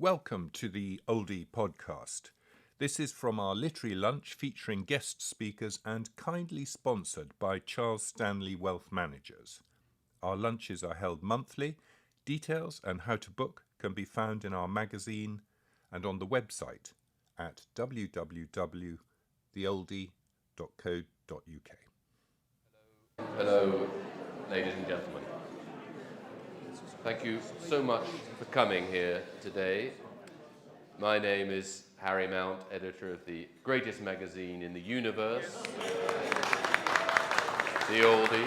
Welcome to the Oldie podcast. This is from our literary lunch featuring guest speakers and kindly sponsored by Charles Stanley Wealth Managers. Our lunches are held monthly. Details and how to book can be found in our magazine and on the website at www.theoldie.co.uk. Hello, ladies and gentlemen. Thank you so much for coming here today. My name is Harry Mount, editor of the greatest magazine in the universe, The Oldie,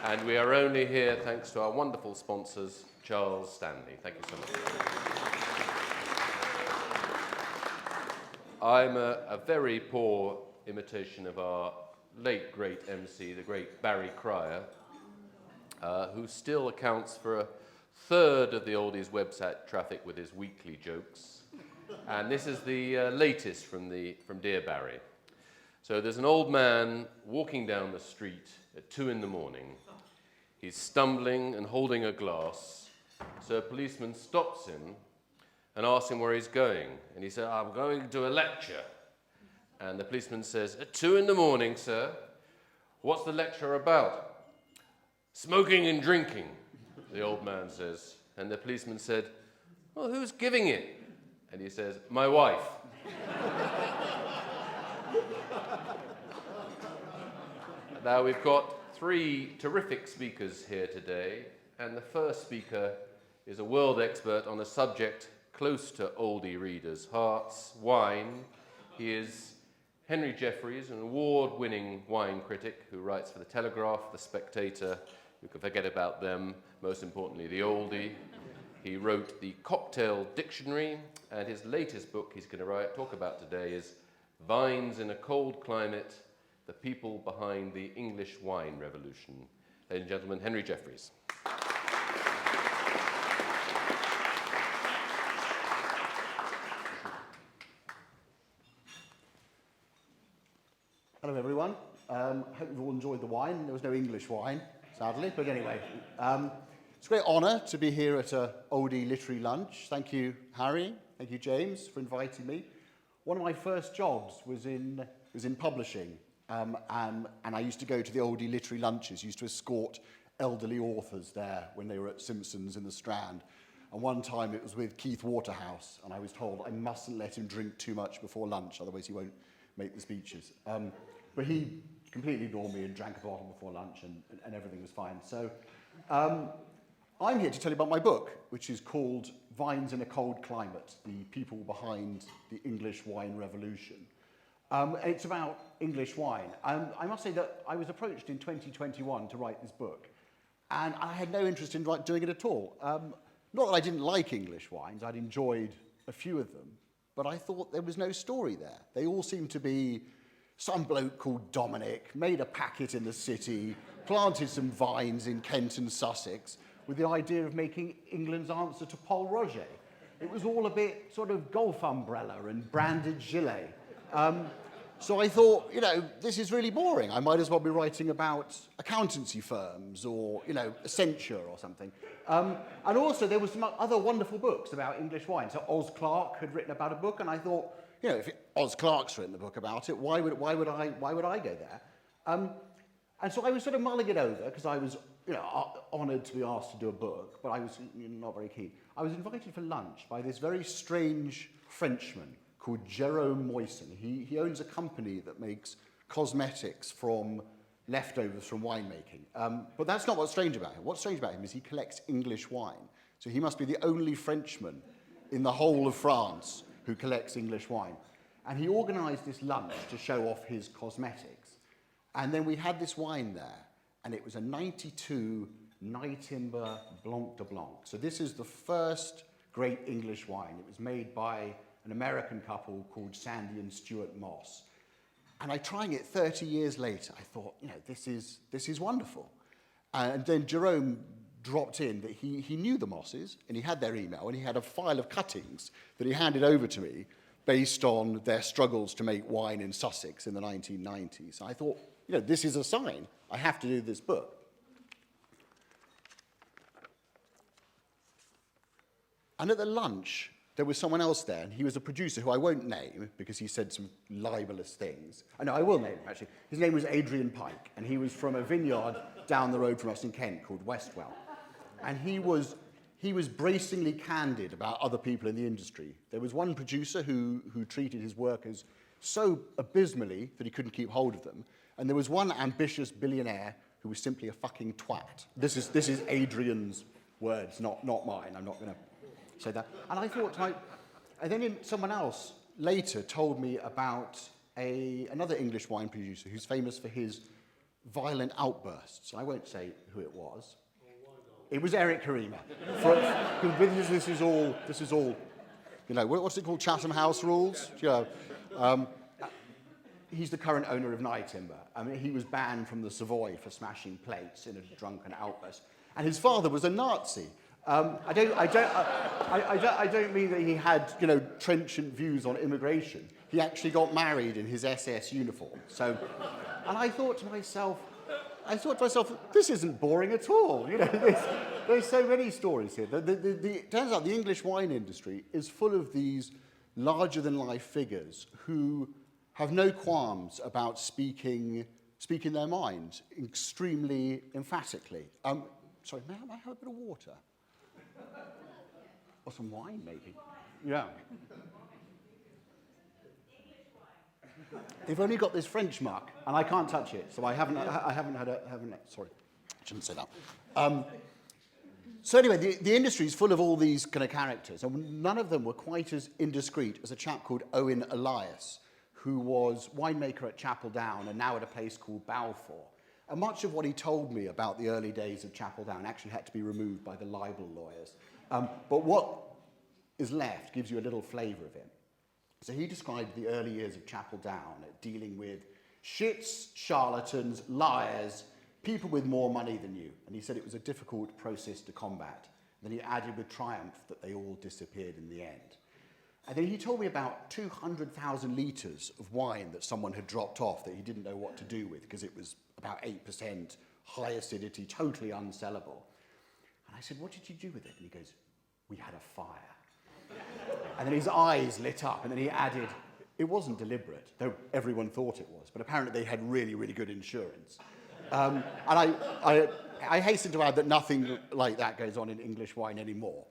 and we are only here thanks to our wonderful sponsors, Charles Stanley. Thank you so much. I'm a very poor imitation of our late great MC, the great Barry Cryer, who still accounts for a third of the Oldie's website traffic with his weekly jokes. And this is the latest from Dear Barry. So there's an old man walking down the street at 2 a.m. He's stumbling and holding a glass. So a policeman stops him and asks him where he's going. And he said, "I'm going to a lecture." And the policeman says, "At 2 a.m, sir. What's the lecture about?" "Smoking and drinking," the old man says. And the policeman said, "Well, who's giving it?" And he says, "My wife." Now, we've got 3 terrific speakers here today. And the first speaker is a world expert on a subject close to oldie readers' hearts, wine. He is Henry Jeffreys, an award-winning wine critic who writes for The Telegraph, The Spectator. You can forget about them, most importantly, The Oldie. He wrote the Cocktail Dictionary, and his latest book he's going to talk about today is Vines in a Cold Climate, The People Behind the English Wine Revolution. Ladies and gentlemen, Henry Jeffreys. Hello everyone. Hope you've all enjoyed the wine. There was no English wine, sadly, but anyway. It's a great honour to be here at a Oldie Literary Lunch. Thank you, Harry. Thank you, James, for inviting me. One of my first jobs was in publishing, and I used to go to the Oldie Literary Lunches, used to escort elderly authors there when they were at Simpsons in the Strand. And one time it was with Keith Waterhouse, and I was told I mustn't let him drink too much before lunch, otherwise he won't make the speeches. But he completely ignored me and drank a bottle before lunch, and everything was fine. So I'm here to tell you about my book, which is called Vines in a Cold Climate, The People Behind the English Wine Revolution. It's about English wine. I must say that I was approached in 2021 to write this book, and I had no interest in doing it at all. Not that I didn't like English wines, I'd enjoyed a few of them, but I thought there was no story there. They all seemed to be some bloke called Dominic, made a packet in the city, planted some vines in Kent and Sussex with the idea of making England's answer to Paul Roger. It was all a bit sort of golf umbrella and branded gilet. So I thought, this is really boring. I might as well be writing about accountancy firms or, Accenture or something. And also there were some other wonderful books about English wine. So Oz Clarke had written about a book, and I thought, if Oz Clarke's written a book about it, why would I go there? And so I was sort of mulling it over because I was, honoured to be asked to do a book, but I was not very keen. I was invited for lunch by this very strange Frenchman called Jérôme Moisson. He owns a company that makes cosmetics from leftovers from winemaking. But that's not what's strange about him. What's strange about him is he collects English wine. So he must be the only Frenchman in the whole of France who collects English wine. And he organised this lunch to show off his cosmetics. And then we had this wine there, and it was a 92 Nightimber Blanc de Blanc. So this is the first great English wine. It was made by an American couple called Sandy and Stuart Moss. And trying it 30 years later, I thought, this is wonderful. And then Jerome dropped in that he knew the Mosses, and he had their email, and he had a file of cuttings that he handed over to me based on their struggles to make wine in Sussex in the 1990s. I thought, this is a sign. I have to do this book. And at the lunch, there was someone else there, and he was a producer who I won't name because he said some libelous things. No, I will name him, actually. His name was Adrian Pike, and he was from a vineyard down the road from us in Kent called Westwell. And he was bracingly candid about other people in the industry. There was one producer who treated his workers so abysmally that he couldn't keep hold of them. And there was one ambitious billionaire who was simply a fucking twat. This is Adrian's words, not mine. I'm not going to say that. And I thought, and then someone else later told me about another English wine producer who's famous for his violent outbursts. I won't say who it was. It was Eric Karima. This is all, you know, what's it called? Chatham House rules? You know, he's the current owner of Nye Timber. I mean, he was banned from the Savoy for smashing plates in a drunken outburst. And his father was a Nazi. I don't mean that he had, you know, trenchant views on immigration. He actually got married in his SS uniform. So, and I thought to myself, this isn't boring at all. You know, there's so many stories here. It turns out the English wine industry is full of these larger-than-life figures who have no qualms about speaking their minds extremely emphatically. Sorry, may I have a bit of water? Or some wine, maybe? Yeah. They've only got this French mark, and I can't touch it, so I haven't sorry, I shouldn't say that. So anyway, the industry is full of all these kind of characters, and none of them were quite as indiscreet as a chap called Owen Elias, who was winemaker at Chapel Down and now at a place called Balfour. And much of what he told me about the early days of Chapel Down actually had to be removed by the libel lawyers. But what is left gives you a little flavour of him. So he described the early years of Chapel Down at dealing with shits, charlatans, liars, people with more money than you. And he said it was a difficult process to combat. And then he added with triumph that they all disappeared in the end. And then he told me about 200,000 litres of wine that someone had dropped off that he didn't know what to do with because it was about 8%, high acidity, totally unsellable. And I said, what did you do with it? And he goes, we had a fire. And then his eyes lit up, and then he added, it wasn't deliberate, though everyone thought it was, but apparently they had really, really good insurance. And I hasten to add that nothing like that goes on in English wine anymore.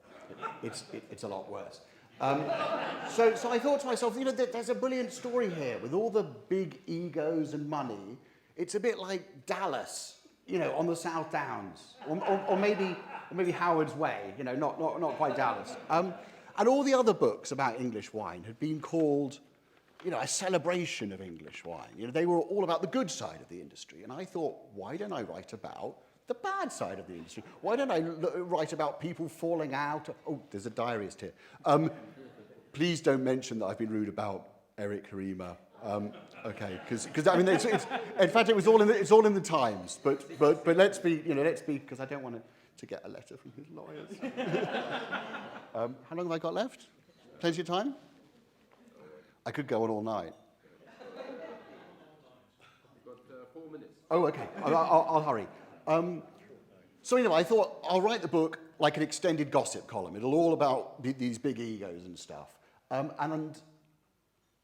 It's a lot worse. So I thought to myself, you know, there's a brilliant story here with all the big egos and money. It's a bit like Dallas, you know, on the South Downs, or maybe Howard's Way, you know, not quite Dallas. And all the other books about English wine had been called, you know, a celebration of English wine. You know, they were all about the good side of the industry. And I thought, why don't I write about the bad side of the industry? Why don't I write about people falling out? Oh, there's a diarist here. Please don't mention that I've been rude about Eric Karima. Okay, because I mean, it's in fact it's all in the Times. But let's be because I don't want to get a letter from his lawyers. How long have I got left? Plenty of time. I could go on all night. You've got 4 minutes. Oh, okay. I'll hurry. So anyway, I thought I'll write the book like an extended gossip column. It'll all about these big egos and stuff. And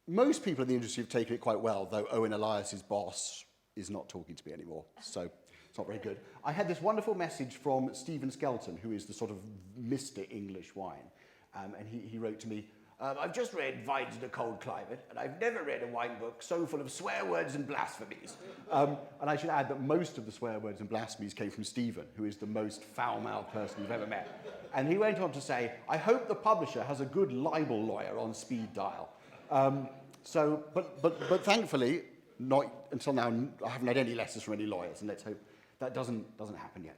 most people in the industry have taken it quite well, though Owen Elias's boss is not talking to me anymore, so it's not very good. I had this wonderful message from Stephen Skelton, who is the sort of Mr. English wine, and he wrote to me, I've just read Vines in a Cold Climate, and I've never read a wine book so full of swear words and blasphemies. And I should add that most of the swear words and blasphemies came from Stephen, who is the most foul-mouthed person you've ever met. And he went on to say, I hope the publisher has a good libel lawyer on speed dial. But thankfully, not until now, I haven't had any letters from any lawyers, and let's hope that doesn't happen yet.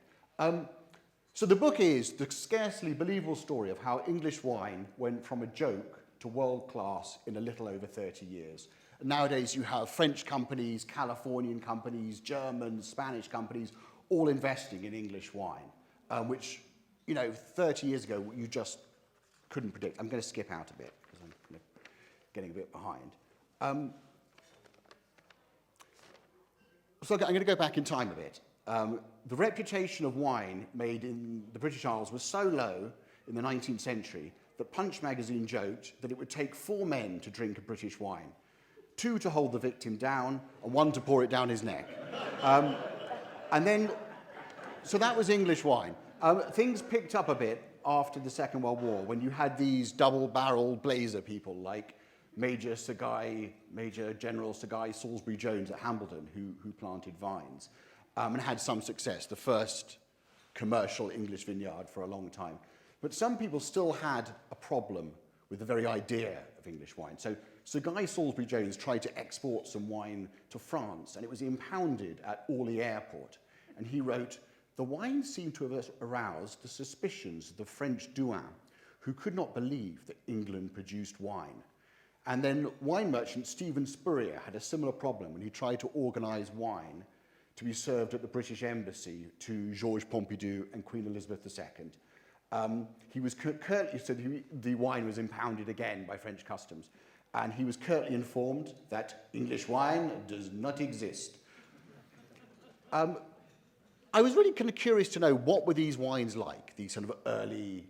So the book is the scarcely believable story of how English wine went from a joke to world class in a little over 30 years. And nowadays you have French companies, Californian companies, German, Spanish companies, all investing in English wine, which, you know, 30 years ago you just couldn't predict. I'm going to skip out a bit because I'm kind of getting a bit behind. So I'm going to go back in time a bit. The reputation of wine made in the British Isles was so low, in the 19th century that Punch magazine joked that it would take 4 men to drink a British wine, 2 to hold the victim down and 1 to pour it down his neck. So that was English wine. Things picked up a bit after the Second World War when you had these double-barrel blazer people like Major General Sir Guy Salisbury Jones at Hambledon who planted vines and had some success, the first commercial English vineyard for a long time. But some people still had a problem with the very idea of English wine. So Sir Guy Salisbury Jones tried to export some wine to France, and it was impounded at Orly Airport. And he wrote, "The wine seemed to have aroused the suspicions of the French douane, who could not believe that England produced wine." And then wine merchant Stephen Spurrier had a similar problem when he tried to organise wine to be served at the British Embassy to Georges Pompidou and Queen Elizabeth II. He was curtly said the wine was impounded again by French customs, and he was curtly informed that English wine does not exist. I was really kind of curious to know, what were these wines like, these sort of early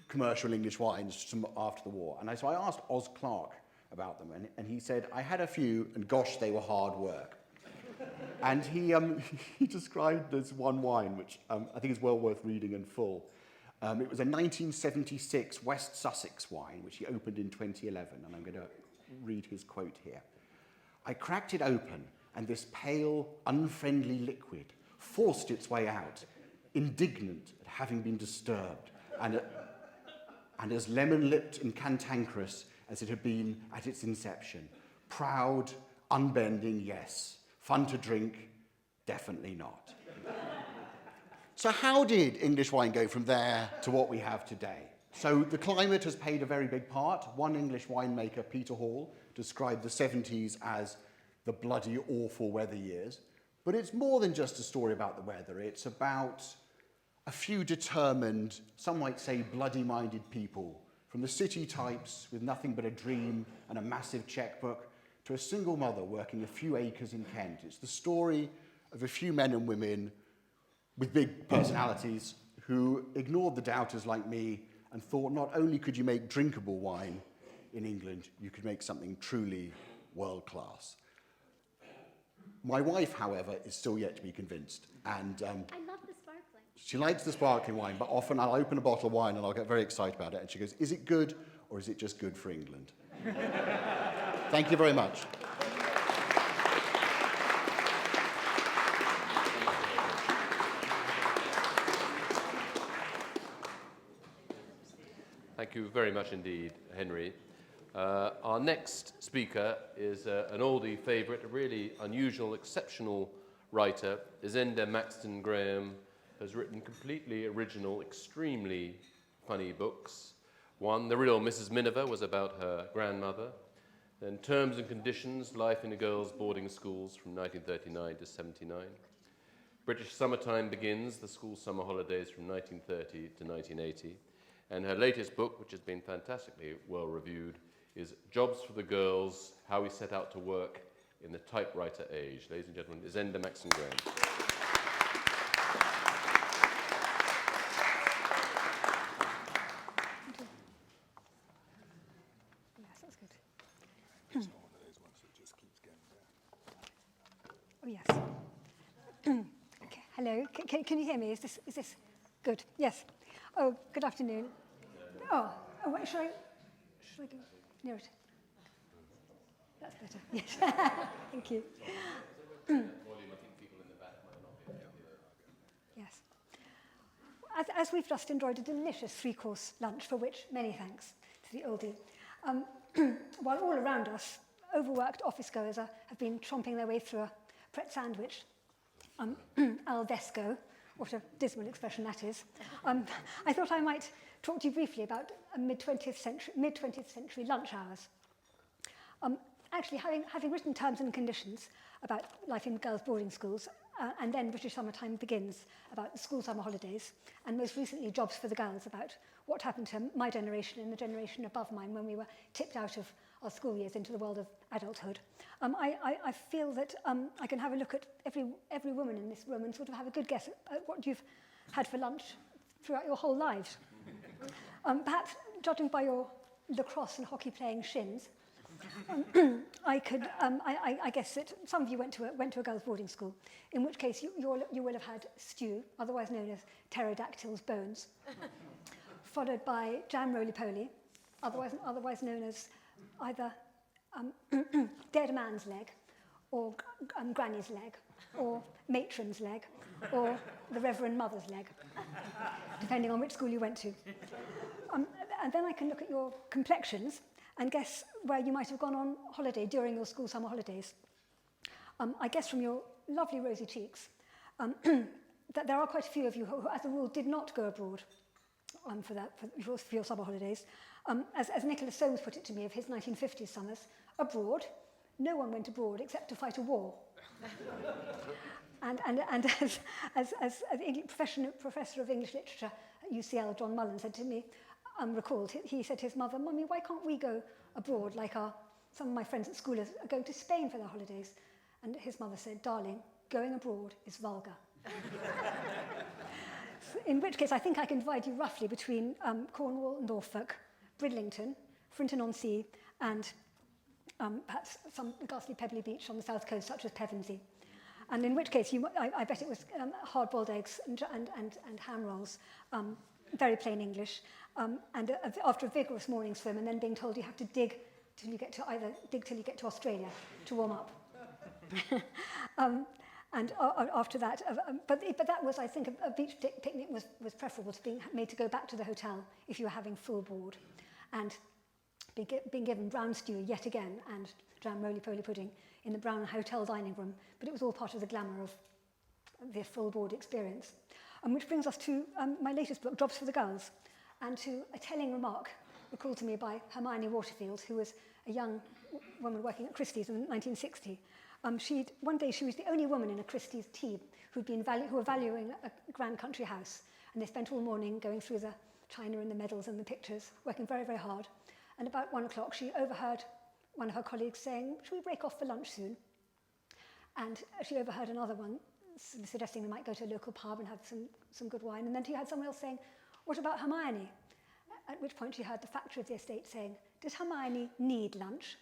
commercial English wines from after the war? And so I asked Oz Clarke about them, and he said, "I had a few, and gosh, they were hard work." And he described this one wine, which I think is well worth reading in full. It was a 1976 West Sussex wine, which he opened in 2011, and I'm going to read his quote here. "I cracked it open, and this pale, unfriendly liquid forced its way out, indignant at having been disturbed, and as lemon-lipped and cantankerous as it had been at its inception. Proud, unbending, yes. Fun to drink, definitely not." So how did English wine go from there to what we have today? So the climate has played a very big part. One English winemaker, Peter Hall, described the 70s as the bloody awful weather years. But it's more than just a story about the weather. It's about a few determined, some might say bloody-minded people, from the city types with nothing but a dream and a massive checkbook, to a single mother working a few acres in Kent. It's the story of a few men and women with big personalities who ignored the doubters like me and thought not only could you make drinkable wine in England, you could make something truly world-class. My wife, however, is still yet to be convinced. And I love the sparkling. she likes the sparkling wine, but often I'll open a bottle of wine and I'll get very excited about it. And she goes, "Is it good, or is it just good for England?" Thank you very much. Thank you very much indeed, Henry. Our next speaker is an Oldie favourite, a really unusual, exceptional writer. Zenda Maxton Graham has written completely original, extremely funny books. One, The Real Mrs. Miniver, was about her grandmother. Then Terms and Conditions, Life in a Girls' Boarding Schools from 1939 to 79. British Summertime Begins, The School Summer Holidays from 1930 to 1980. And her latest book, which has been fantastically well reviewed, is Jobs for the Girls, How We Set Out to Work in the Typewriter Age. Ladies and gentlemen, Zenda Maxton Graham. Yes, that's good. It's not one of those ones that just keeps going down. Oh, yes. Okay, hello. Can you hear me? Is this good? Yes. Oh, good afternoon. Oh, wait, should I go near it? That's better. Yes. Thank you. Yes. As we've just enjoyed a delicious 3-course lunch, for which many thanks to the Oldie, while all around us, overworked office goers have been chomping their way through a Pret sandwich, al vesco, what a dismal expression that is. I thought I might talk to you briefly about mid-20th century lunch hours. Actually, having written Terms and Conditions about life in girls' boarding schools, and then British Summertime Begins about the school summer holidays, and most recently Jobs for the Girls about what happened to my generation and the generation above mine when we were tipped out of our school years into the world of adulthood. I feel that I can have a look at every woman in this room and sort of have a good guess at what you've had for lunch throughout your whole lives. Perhaps, judging by your lacrosse and hockey playing shins, I guess that some of you went to a girls' boarding school, in which case you will have had stew, otherwise known as pterodactyl's bones, followed by jam roly-poly, otherwise known as either dead man's leg, or granny's leg, or matron's leg, or the Reverend Mother's leg, depending on which school you went to. And then I can look at your complexions and guess where you might have gone on holiday during your school summer holidays. I guess from your lovely rosy cheeks that there are quite a few of you who, as a rule, did not go abroad for your summer holidays. As Nicholas Soames put it to me of his 1950s summers, abroad, no one went abroad except to fight a war. And as Professor of English Literature at UCL, John Mullen, said to me, recalled, he said to his mother, "Mummy, why can't we go abroad like some of my friends at school are going to Spain for their holidays?" And his mother said, "Darling, going abroad is vulgar." In which case, I think I can divide you roughly between Cornwall, Norfolk, Bridlington, Frinton-on-Sea, and perhaps some ghastly pebbly beach on the south coast, such as Pevensey. And in which case, I bet it was hard-boiled eggs and ham rolls, very plain English, and after a vigorous morning swim, and then being told you have to dig till you get to Australia to warm up. And after that, but that was, I think, a beach picnic was preferable to being made to go back to the hotel if you were having full board, and being given brown stew yet again and jam roly-poly pudding in the brown hotel dining room. But it was all part of the glamour of the full board experience. Which brings us to my latest book, Jobs for the Girls, and to a telling remark recalled to me by Hermione Waterfield, who was a young woman working at Christie's in 1960. One day she was the only woman in a Christie's team who were valuing a grand country house, and they spent all morning going through the china and the medals and the pictures, working very, very hard. And about 1 o'clock, she overheard one of her colleagues saying, "Shall we break off for lunch soon?" And she overheard another one suggesting they might go to a local pub and have some good wine. And then she had someone else saying, "What about Hermione?" At which point she heard the factor of the estate saying, "Does Hermione need lunch?"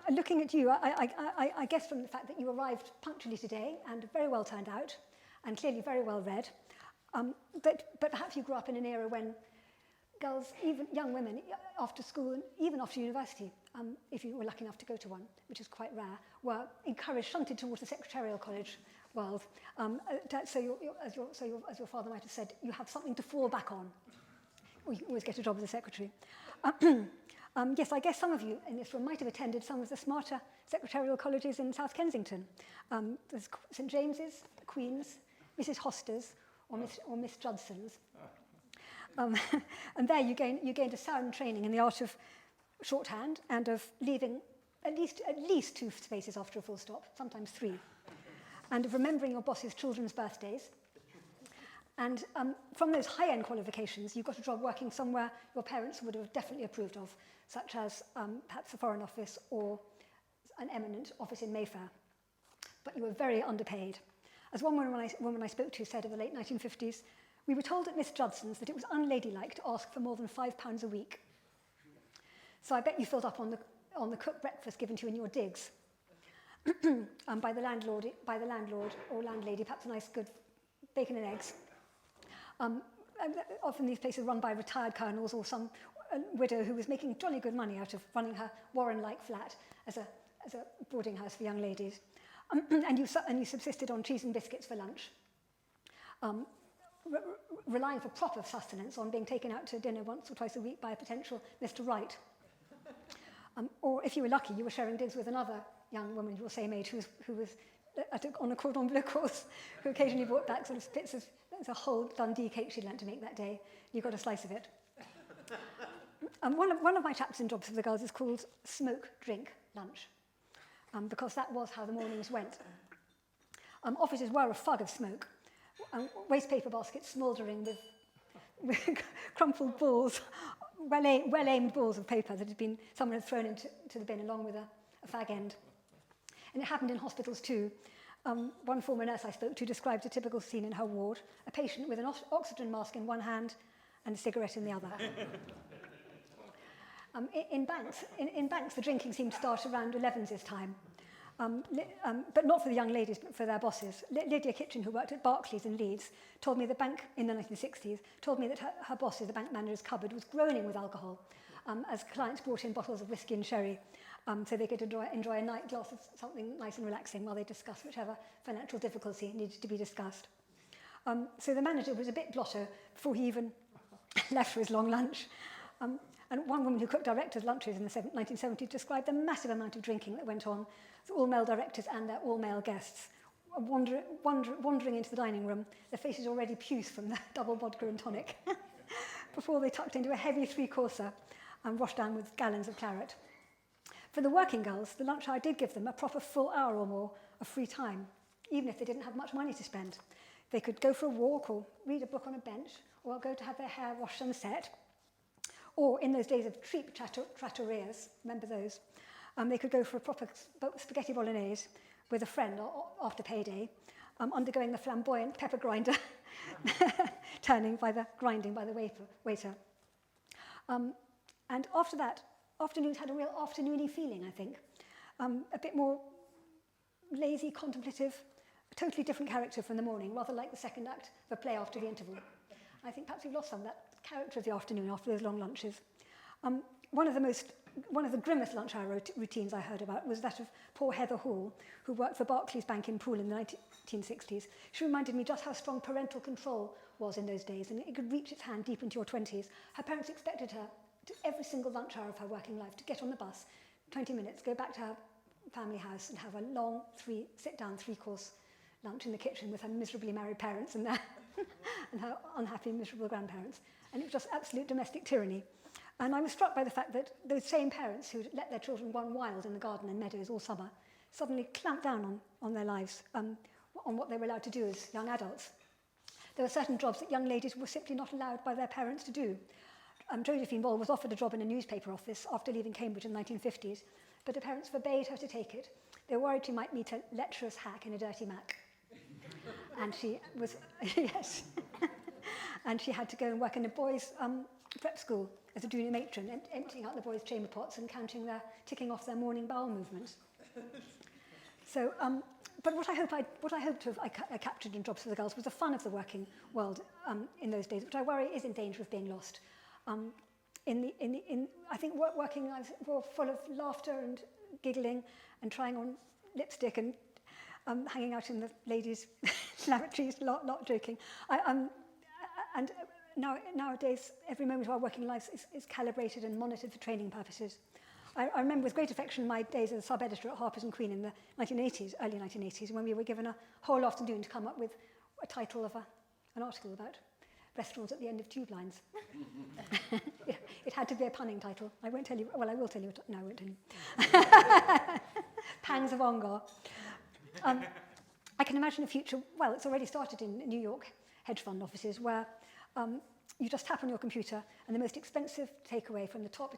Looking at you, I guess from the fact that you arrived punctually today and very well turned out and clearly very well read, but perhaps you grew up in an era when girls, even young women, after school and even after university, if you were lucky enough to go to one, which is quite rare, were encouraged, shunted towards the secretarial college world. As your father might have said, you have something to fall back on. Or you always get a job as a secretary. Yes, I guess some of you in this room might have attended some of the smarter secretarial colleges in South Kensington. There's St James's, Queen's, Mrs Hoster's, or Miss Judson's. And there you gained a sound training in the art of shorthand and of leaving at least 2 spaces after a full stop, sometimes 3, and of remembering your boss's children's birthdays. And from those high-end qualifications, you got a job working somewhere your parents would have definitely approved of, such as perhaps the Foreign Office or an eminent office in Mayfair. But you were very underpaid. As one woman I spoke to said of the late 1950s, "We were told at Miss Judson's that it was unladylike to ask for more than £5 a week." So I bet you filled up on the cooked breakfast given to you in your digs by the landlord or landlady, perhaps a nice good bacon and eggs. Often these places run by retired colonels or some widow who was making jolly good money out of running her Warren-like flat as a boarding house for young ladies. And you subsisted on cheese and biscuits for lunch, relying for proper sustenance on being taken out to dinner once or twice a week by a potential Mr. Wright. Or if you were lucky, you were sharing digs with another young woman your same age who was on a cordon bleu course, who occasionally brought back sort of bits of a whole Dundee cake she'd learnt to make that day. You got a slice of it. One of my chapters in Jobs for the Girls is called Smoke, Drink, Lunch, because that was how the mornings went. Offices were a fug of smoke, waste paper baskets smouldering with crumpled balls, well-aimed balls of paper that someone had thrown into the bin along with a fag end. And it happened in hospitals too. One former nurse I spoke to described a typical scene in her ward, a patient with an oxygen mask in one hand and a cigarette in the other. In banks, the drinking seemed to start around 11's time, but not for the young ladies, but for their bosses. Lydia Kitchen, who worked at Barclays in Leeds, told me the bank in the 1960s, told me that her bosses, the bank manager's cupboard, was groaning with alcohol as clients brought in bottles of whiskey and sherry so they could enjoy a night glass of something nice and relaxing while they discussed whichever financial difficulty needed to be discussed. So the manager was a bit blotto before he even left for his long lunch. And one woman who cooked directors' lunches in the 1970s described the massive amount of drinking that went on with all male directors and their all-male guests. Wandering into the dining room, their faces already puce from the double vodka and tonic, before they tucked into a heavy three-courser and washed down with gallons of claret. For the working girls, the lunch hour did give them a proper full hour or more of free time, even if they didn't have much money to spend. They could go for a walk or read a book on a bench or go to have their hair washed and set. Or in those days of cheap trattorias, remember those? They could go for a proper spaghetti bolognese with a friend after payday, undergoing the flamboyant pepper grinder grinding by the waiter. And after that, afternoons had a real afternoony feeling, I think. A bit more lazy, contemplative, a totally different character from the morning, rather like the second act of a play after the interval. I think perhaps we've lost some of that character of the afternoon after those long lunches. One of the grimmest lunch hour routines I heard about was that of poor Heather Hall, who worked for Barclays Bank in Poole in the 1960s. She reminded me just how strong parental control was in those days, and it could reach its hand deep into your 20s. Her parents expected her to every single lunch hour of her working life to get on the bus, 20 minutes, go back to her family house and have a long sit-down three-course lunch in the kitchen with her miserably married parents and her unhappy, miserable grandparents. And it was just absolute domestic tyranny. And I was struck by the fact that those same parents who'd let their children run wild in the garden and meadows all summer suddenly clamped down on their lives, on what they were allowed to do as young adults. There were certain jobs that young ladies were simply not allowed by their parents to do. Josephine Ball was offered a job in a newspaper office after leaving Cambridge in the 1950s, but her parents forbade her to take it. They were worried she might meet a lecherous hack in a dirty Mac. And she was, yes. And she had to go and work in a boys' prep school as a junior matron, emptying out the boys' chamber pots and ticking off their morning bowel movements. So, but what I hoped to have captured in Jobs for the Girls was the fun of the working world in those days, which I worry is in danger of being lost. I think working lives were full of laughter and giggling and trying on lipstick and hanging out in the ladies' lavatories, not joking. And nowadays, every moment of our working lives is calibrated and monitored for training purposes. I remember with great affection my days as a sub-editor at Harper's and Queen in the 1980s, early 1980s, when we were given a whole afternoon to come up with a title of an article about restaurants at the end of tube lines. It had to be a punning title. I won't tell you. Well, I will tell you. No, I won't tell you. Pangs of Ongar. I can imagine a future, well, it's already started in New York hedge fund offices where you just tap on your computer and the most expensive takeaway from the top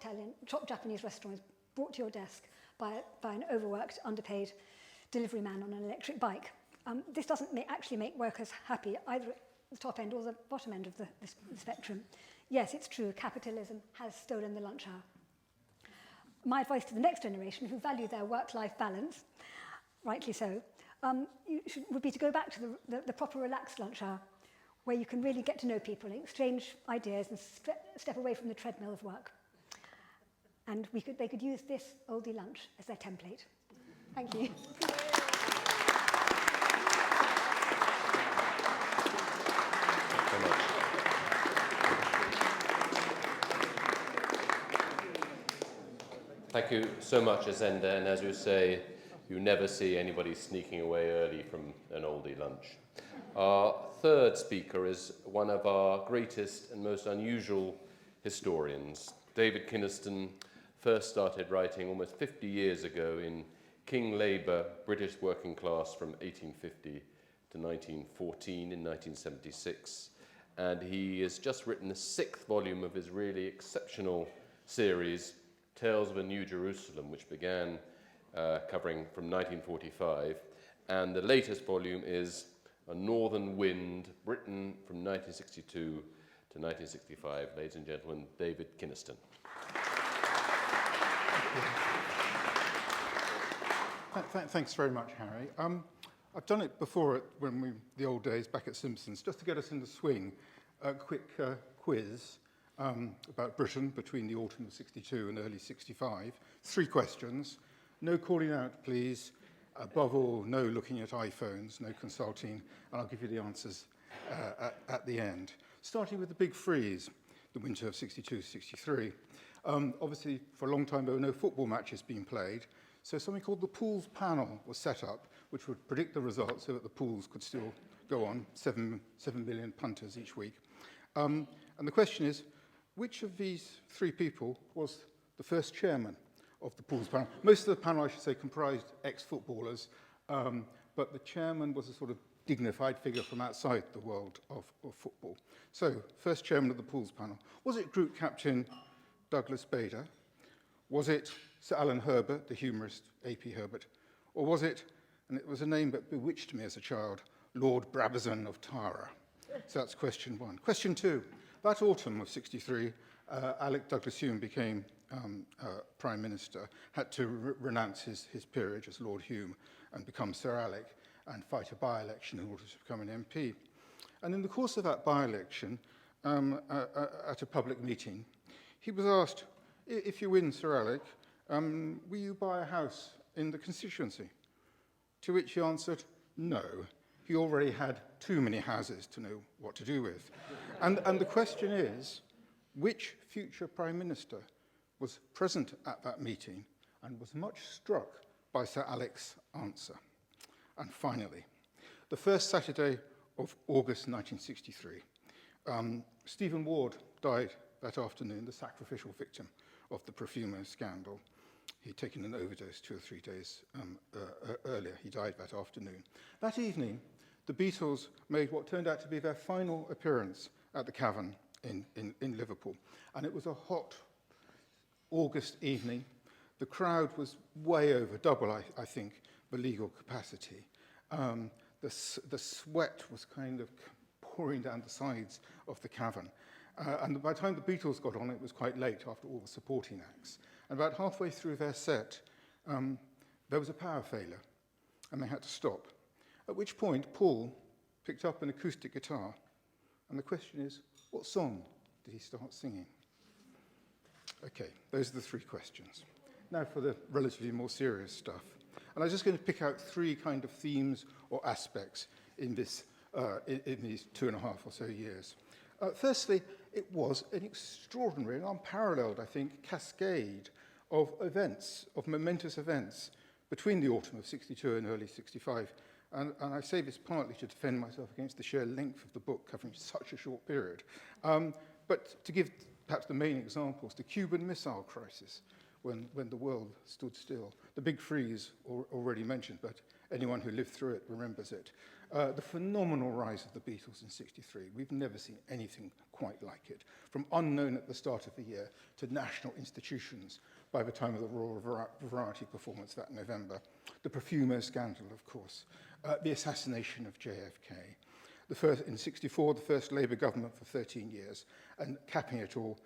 Japanese restaurant is brought to your desk by an overworked, underpaid delivery man on an electric bike. This doesn't actually make workers happy, either at the top end or the bottom end of the spectrum. Yes, it's true, capitalism has stolen the lunch hour. My advice to the next generation who value their work-life balance, rightly so, would be to go back to the proper relaxed lunch hour, where you can really get to know people and exchange ideas and step away from the treadmill of work. And they could use this Oldie lunch as their template. Thank you. Thank you so much, Azenda, and as you say, you never see anybody sneaking away early from an Oldie lunch. Our third speaker is one of our greatest and most unusual historians. David Kynaston first started writing almost 50 years ago in King Labour, British Working Class from 1850 to 1914 in 1976. And he has just written the 6th volume of his really exceptional series, Tales of a New Jerusalem, which began covering from 1945. And the latest volume is A Northern Wind, Britain from 1962 to 1965. Ladies and gentlemen, David Kynaston. Thanks very much, Harry. I've done it before the old days back at Simpsons. Just to get us in the swing, a quick quiz about Britain between the autumn of 62 and early 65. 3 questions. No calling out, please. Above all, no looking at iPhones, no consulting, and I'll give you the answers at the end. Starting with the big freeze, the winter of 62-63. Obviously, for a long time, there were no football matches being played, so something called the pools panel was set up, which would predict the results so that the pools could still go on, 7 million punters each week. And the question is, which of these 3 people was the first chairman of the pools panel? Most of the panel, I should say, comprised ex-footballers, but the chairman was a sort of dignified figure from outside the world of football. So, first chairman of the pools panel. Was it group captain Douglas Bader? Was it Sir Alan Herbert, the humorist A.P. Herbert? Or was it, and it was a name that bewitched me as a child, Lord Brabazon of Tara? So that's question 1. Question 2. That autumn of 63, Alec Douglas-Home became Prime Minister, had to renounce his peerage as Lord Home and become Sir Alec and fight a by-election in order to become an MP. And in the course of that by-election, at a public meeting, he was asked, if you win, Sir Alec, will you buy a house in the constituency? To which he answered, no. He already had too many houses to know what to do with. And the question is, which future Prime Minister was present at that meeting and was much struck by Sir Alec's answer? And finally, the first Saturday of August 1963, Stephen Ward died that afternoon, the sacrificial victim of the Profumo scandal. He'd taken an overdose 2 or 3 days earlier. He died that afternoon. That evening, the Beatles made what turned out to be their final appearance at the Cavern in Liverpool. And it was a hot August evening. The crowd was way over, double, I think, the legal capacity. The sweat was kind of pouring down the sides of the Cavern. And by the time the Beatles got on, it was quite late after all the supporting acts. And about halfway through their set, there was a power failure, and they had to stop. At which point, Paul picked up an acoustic guitar, and the question is, what song did he start singing? Okay, those are the 3 questions. Now for the relatively more serious stuff. And I'm just going to pick out 3 kind of themes or aspects in these 2.5 or so years. Firstly, it was an extraordinary and unparalleled, I think, cascade of events, of momentous events, between the autumn of 62 and early 65. And I say this partly to defend myself against the sheer length of the book covering such a short period. But to give perhaps the main examples, the Cuban Missile Crisis, when the world stood still. The big freeze, already mentioned, but anyone who lived through it remembers it. The phenomenal rise of the Beatles in 63. We've never seen anything quite like it. From unknown at the start of the year to national institutions by the time of the Royal Variety performance that November. The Profumo scandal, of course. The assassination of JFK. In 64, the first Labour government for 13 years. And capping it all,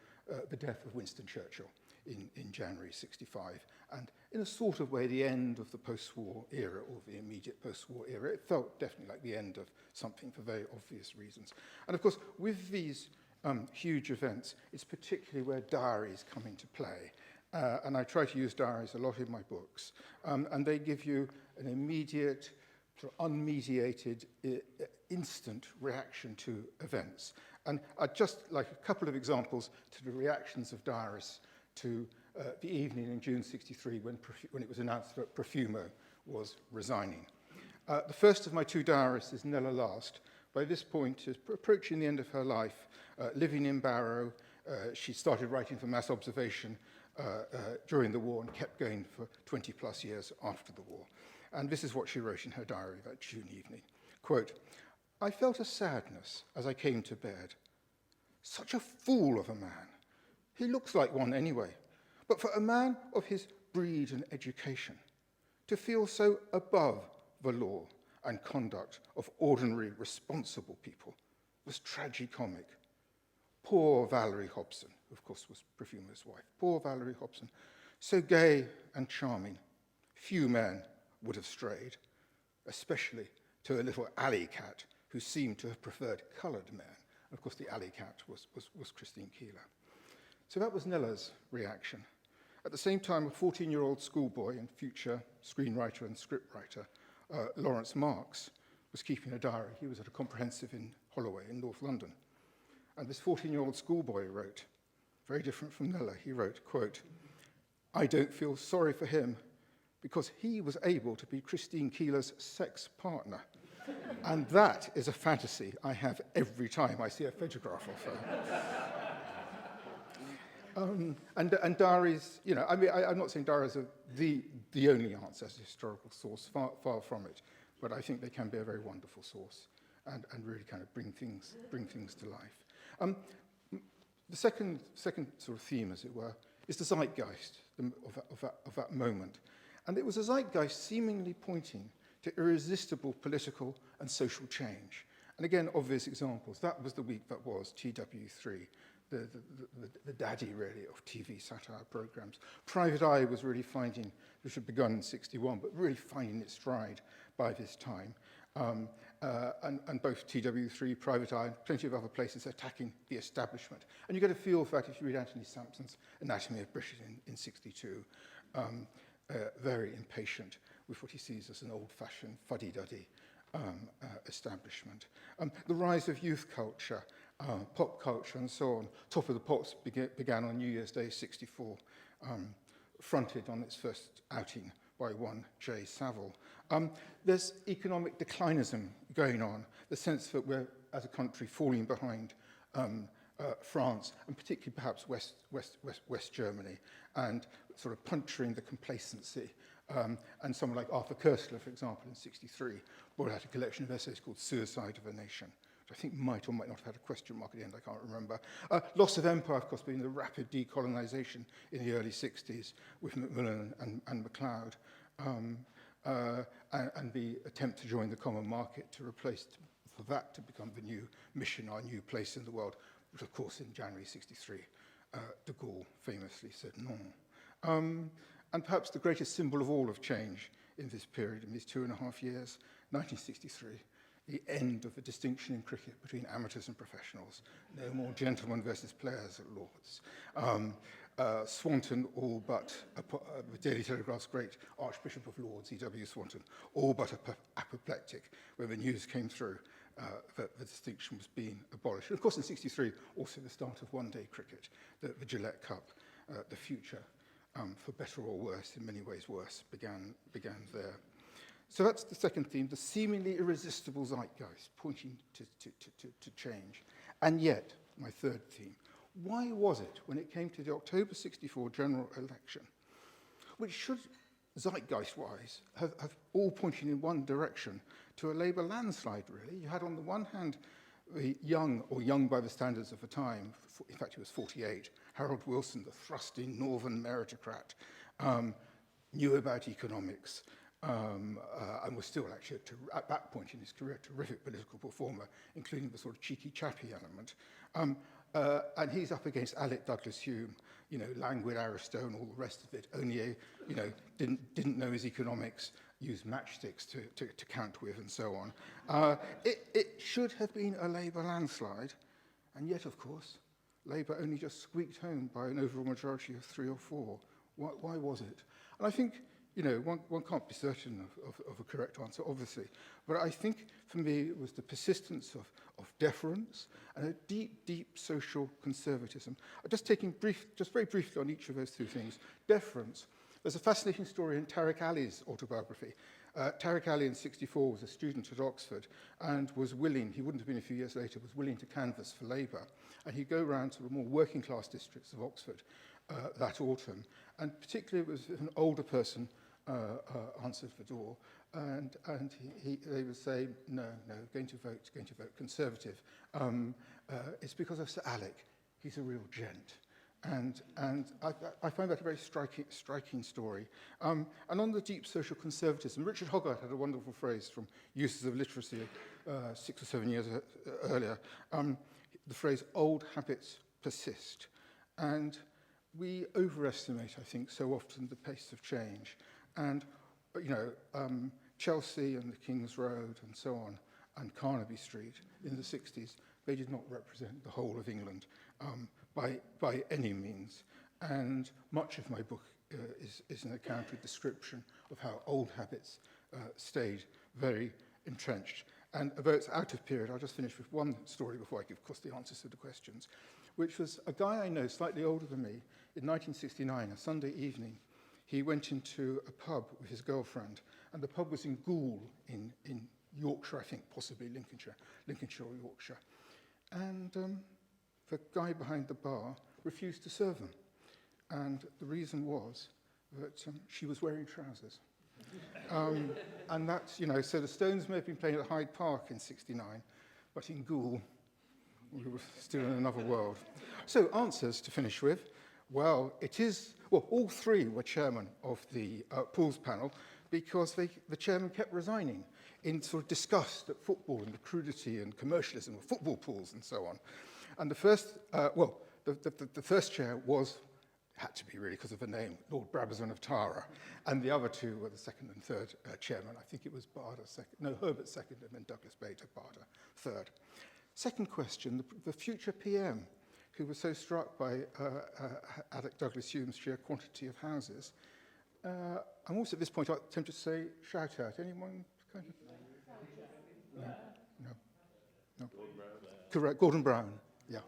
the death of Winston Churchill in January 65. And in a sort of way, the end of the post-war era, or the immediate post-war era. It felt definitely like the end of something for very obvious reasons. And of course, with these huge events, it's particularly where diaries come into play. And I try to use diaries a lot in my books. And they give you an immediate, sort of unmediated, instant reaction to events. And I'd just like a couple of examples to the reactions of diarists to the evening in June 63 when it was announced that Profumo was resigning. The first of my 2 diarists is Nella Last. By this point, is approaching the end of her life, living in Barrow. She started writing for Mass Observation during the war and kept going for 20 plus years after the war. And this is what she wrote in her diary that June evening. Quote, I felt a sadness as I came to bed. Such a fool of a man. He looks like one anyway. But for a man of his breed and education, to feel so above the law and conduct of ordinary, responsible people was tragicomic. Poor Valerie Hobson, who of course was Perfumer's wife, poor Valerie Hobson, so gay and charming, few men would have strayed, especially to a little alley cat who seemed to have preferred coloured men. And of course, the alley cat was Christine Keeler. So that was Nella's reaction. At the same time, a 14-year-old schoolboy and future screenwriter and scriptwriter, Lawrence Marks, was keeping a diary. He was at a comprehensive in Holloway in North London. And this 14-year-old schoolboy wrote, very different from Nella, he wrote, quote, "I don't feel sorry for him because he was able to be Christine Keeler's sex partner. And that is a fantasy I have every time I see a photograph of her." And diaries, you know, I mean, I'm not saying diaries are the only answer as a historical source, far from it, but I think they can be a very wonderful source and really kind of bring things to life. The second sort of theme, as it were, is the zeitgeist of that moment. And it was a zeitgeist seemingly pointing to irresistible political and social change. And again, obvious examples. That was the week that was TW3, the daddy, really, of TV satire programs. Private Eye was really finding, which had begun in '61, but really finding its stride by this time. And both TW3, Private Eye, and plenty of other places attacking the establishment. And you get a feel for that if you read Anthony Sampson's Anatomy of Britain in '62. Very impatient with what he sees as an old-fashioned fuddy-duddy establishment. The rise of youth culture, pop culture and so on. Top of the Pops began on New Year's Day '64, fronted on its first outing by one Jay Savile. There's economic declinism going on, the sense that we're, as a country, falling behind France, and particularly perhaps West Germany, and sort of puncturing the complacency. And someone like Arthur Koestler, for example, in '63, brought out a collection of essays called Suicide of a Nation, which I think might or might not have had a question mark at the end, I can't remember. Loss of empire, of course, being the rapid decolonisation in the early '60s with Macmillan and MacLeod, and the attempt to join the common market to replace, for that to become the new mission, our new place in the world, which, of course, in January '63, de Gaulle famously said non. And perhaps the greatest symbol of all of change in this period, in these 2.5 years, 1963, the end of the distinction in cricket between amateurs and professionals. No more gentlemen versus players at Lord's. Swanton, all but, the Daily Telegraph's great Archbishop of Lords, E.W. Swanton, all but apoplectic when the news came through that the distinction was being abolished. And of course, in '63, also the start of one-day cricket, the Gillette Cup, the future, for better or worse, in many ways worse, began there. So that's the second theme, the seemingly irresistible zeitgeist pointing to change. And yet, my third theme, why was it when it came to the October '64 general election, which should, zeitgeist-wise, have all pointing in one direction to a Labour landslide, really? You had on the one hand the young, or young by the standards of the time, in fact he was 48, Harold Wilson, the thrusting northern meritocrat, knew about economics, and was still actually, at that point in his career, a terrific political performer, including the sort of cheeky-chappy element. And he's up against Alec Douglas-Hume, you know, languid Aristo and all the rest of it, only, you know, didn't know his economics, used matchsticks to count with and so on. It should have been a Labour landslide, and yet, of course, Labour only just squeaked home by an overall majority of 3 or 4. Why was it? And I think, you know, one can't be certain of a correct answer, obviously, but I think for me it was the persistence of deference and a deep social conservatism. Just very briefly on each of those two things. Deference. There's a fascinating story in Tariq Ali's autobiography. Tariq Ali in '64 was a student at Oxford and was willing, he wouldn't have been a few years later, was willing to canvass for Labour. And he'd go around to the more working class districts of Oxford that autumn. And particularly it was an older person answered the door, and they would say, no, going to vote Conservative. It's because of Sir Alec. He's a real gent. And I find that a very striking story. And on the deep social conservatism, Richard Hogarth had a wonderful phrase from Uses of Literacy 6 or 7 years earlier. The phrase, old habits persist. And we overestimate, I think, so often the pace of change. And, Chelsea and the King's Road and so on, and Carnaby Street in the 60s, they did not represent the whole of England by any means. And much of my book is an account, a description of how old habits stayed very entrenched. And although it's out of period, I'll just finish with one story before I give, of course, the answers to the questions, which was a guy I know, slightly older than me, in 1969, a Sunday evening. He went into a pub with his girlfriend, and the pub was in Goole in Yorkshire, I think, possibly Lincolnshire or Yorkshire. And the guy behind the bar refused to serve them. And the reason was that she was wearing trousers. And that's, so the Stones may have been playing at Hyde Park in '69, but in Goole, we were still in another world. So answers to finish with. Well, all three were chairman of the pools panel because the chairman kept resigning in sort of disgust at football and the crudity and commercialism of football pools and so on. And the first, the first chair had to be really because of the name, Lord Brabazon of Tara. And the other two were the second and third chairman. I think it was Herbert second and then Douglas Bader, Barter third. Second question, the future PM, who was so struck by Alec Douglas Hume's sheer quantity of houses. I'm also at this point tempted to say, shout out. Anyone kind of? No. Correct, Gordon Brown. Yeah,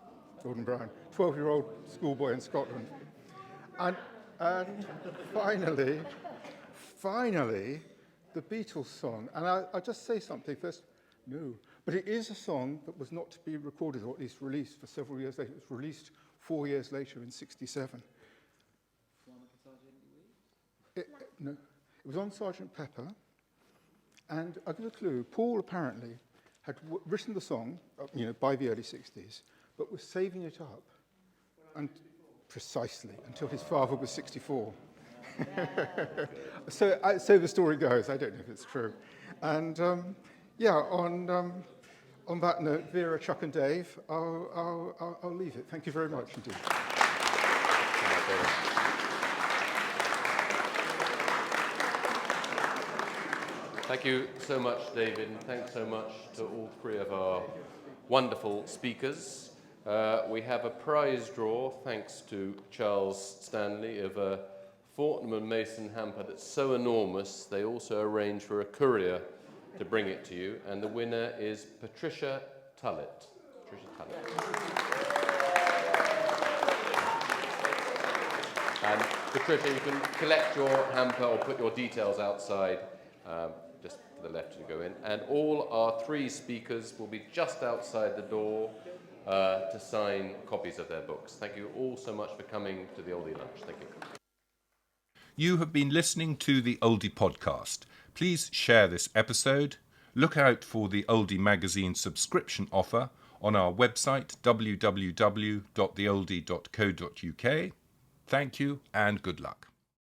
Gordon Brown. 12-year-old schoolboy in Scotland. And finally, the Beatles song. And I'll just say something first. No. But it is a song that was not to be recorded, or at least released for several years later. It was released 4 years later in '67. No, it was on Sgt. Pepper. And I'll give a clue. Paul apparently had written the song, by the early '60s, but was saving it up, and precisely until his father was 64. So the story goes. I don't know if it's true. And on that note, Vera, Chuck, and Dave, I'll leave it. Thank you very much indeed. Thank you so much, David, and thanks so much to all three of our wonderful speakers. We have a prize draw, thanks to Charles Stanley, of a Fortnum & Mason hamper that's so enormous they also arrange for a courier to bring it to you, and the winner is Patricia Tullett. And Patricia, you can collect your hamper or put your details outside, just to the left to go in. And all our three speakers will be just outside the door to sign copies of their books. Thank you all so much for coming to the Oldie Lunch. Thank you. You have been listening to the Oldie podcast. Please share this episode. Look out for the Oldie magazine subscription offer on our website www.theoldie.co.uk. Thank you and good luck.